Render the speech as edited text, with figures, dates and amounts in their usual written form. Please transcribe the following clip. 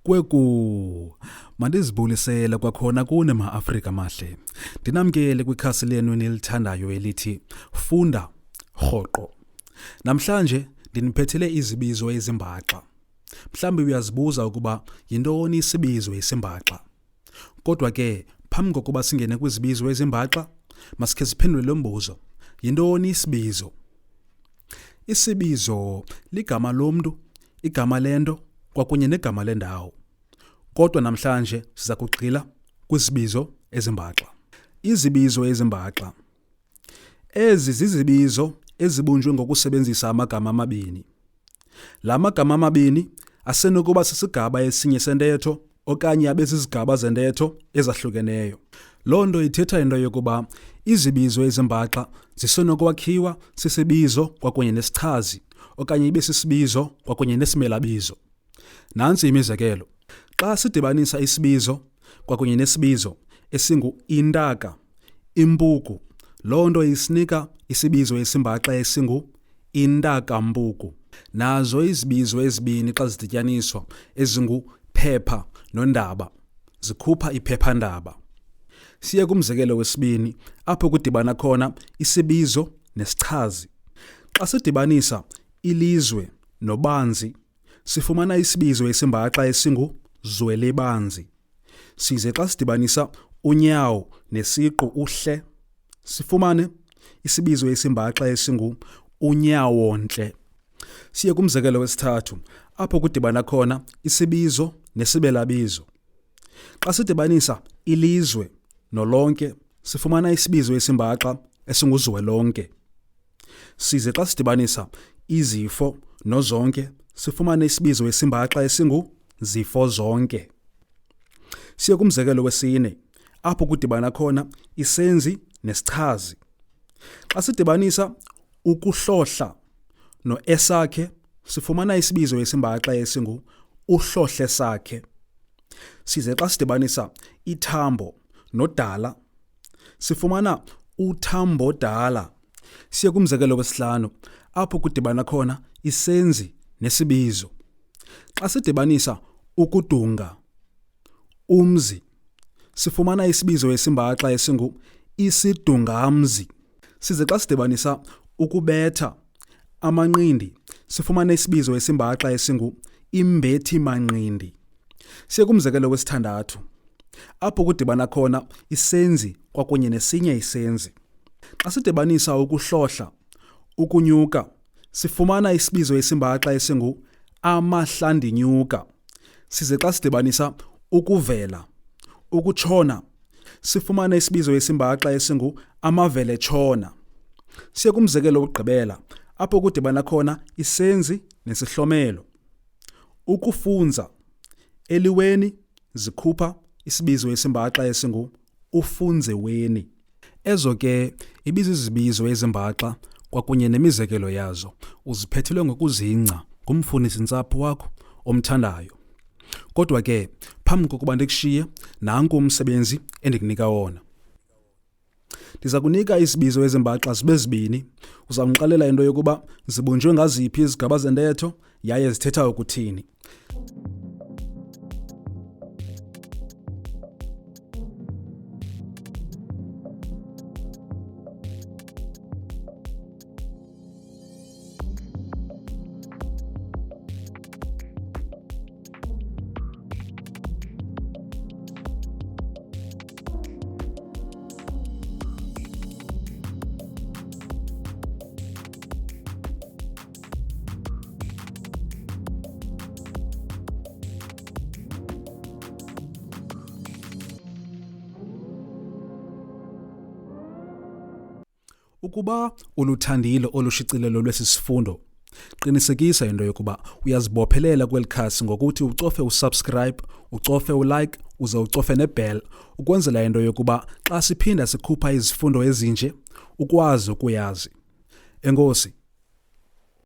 Kwekhu, Mandizibulisele kwakhona kuni ma-Afrika amahle. Ndinamkele kwikhasi lenu enilithandayo elithi Funda Rhoqo. Namhlanje ndiniphethele Izibizo Ezimbaxa. Mhlawumbe uyazibuza ukuba yintoni isibizo esimbaxa. Kodwa ke phambi kokuba singene kwizibizo ezimbaxa, masikhe siphendule lo mbuzo. Yintoni isibizo? Isibizo ligama lomntu, igama lento kwakunye negama lendawo. Kodwa namhlanje siza kugxila kwizibizo ezimbaxa. Izibizo ezimbaxa. Ezi zizibizo ezibunjwe ngokusebenzisa amagama amabini. La magama amabini asenokuba sisigaba esinye sentetho okanye abe zizigaba zentetho ezahlukeneyo. Loo nto ithetha into yokuba izibizo ezimbaxa zisenokwakhiwa sisibizo kwakunye nesichazi okanye ibe sisibizo kwakunye nesimelabizo. Nansi imizekelo. Xa sidibanisa isibizo kwakunye nesibizo esingu-intaka, impuku, loo nto isinika isibizo esimbaxa esingu-intaka-mpuku. Nazo izibizo ezibini xa zidityaniswa ezingu-phepha nondaba zikhupha iphephandaba. Siye kumzekelo wesibini apho kudibana khona isibizo nesichazi. Xa sidibanisa ilizwe nobanzi sifumana isibizo esimbaxa esingu-zwelebanzi. Size xa sidibanisa unyawo nesiqu uhle sifumane isibizo esimbaxa esingu-unyawontle. Siye kumzekelo wesithathu apho kudibana khona isibizo nesibelabizo. Xa sidibanisa ilizwe nolonke sifumana isibizo esimbaxa esinguzwelonke. Size xa sidibanisa izifo nozonke sifumane isibizo esimbaxa esinguzifozonke. Siye kumzekelo wesine apho kudibana khona isenzi nesichazi. Xa sidibanisa ukuhlohla no-esakhe sifumana isibizo esimbaxa esingu-uhlohle sakhe. Size xa sidibanisa ithambo nodala sifumana uthambodala. Siye kumzekelo wesihlanu apho kudibana khona isenzi nesibizo. Xa sidibanisa ukudunga, umzi, sifumana isibizo esimbaxa esingu-isidungamzi. Size xa sidibanisa ukubetha, amanqindi, sifumana isibizo esimbaxa esingu-imbethi-manqindi. Siye kumzekelo wesithandathu apho kudibana khona isenzi kwakunye nesinye isenzi. Xa sidibanisa ukuhlohla, ukunyuka, sifumana isibizo esimbaxa esingu-amahlandinyuka. Size xa sidibanisa ukuvela, ukutshona, sifumana isibizo esimbaxa esingu-amaveletshona. Siye kumzekelo wokugqibela apho kudibana khona isenzi nesihlomelo. Ukufunza, eliweni zikhupha isibizo esimbaxa esingu-ufunzeweni. Ezo ke ibizizibizo ezimbaxa kwakunye nemizekelo yazo uziphethelwe ngokuzingca ngumfundisi-ntsapho wakho omthandayo. Kodwa ke phambi kokuba ndikushiye nanku umsebenzi endikunika wona. Ndiza kunika izibizo ezimbaxa zibe zibini. Uzawunixelela into yokuba zibunjwe ngaziphi izigaba zentetho yaye zithetha ukuthini. Ukuba uluthandile olushicilelo lwesi sifundo, qinisekisa into yokuba uyazibophelela kweli khasi ngokuthi ucofe usubscribe, ucofe ulike, uze ucofe nebell ukwenzela into yokuba xa siphinda sikhupha izifundo ezinje ukwazi ukuyazi. Enkosi.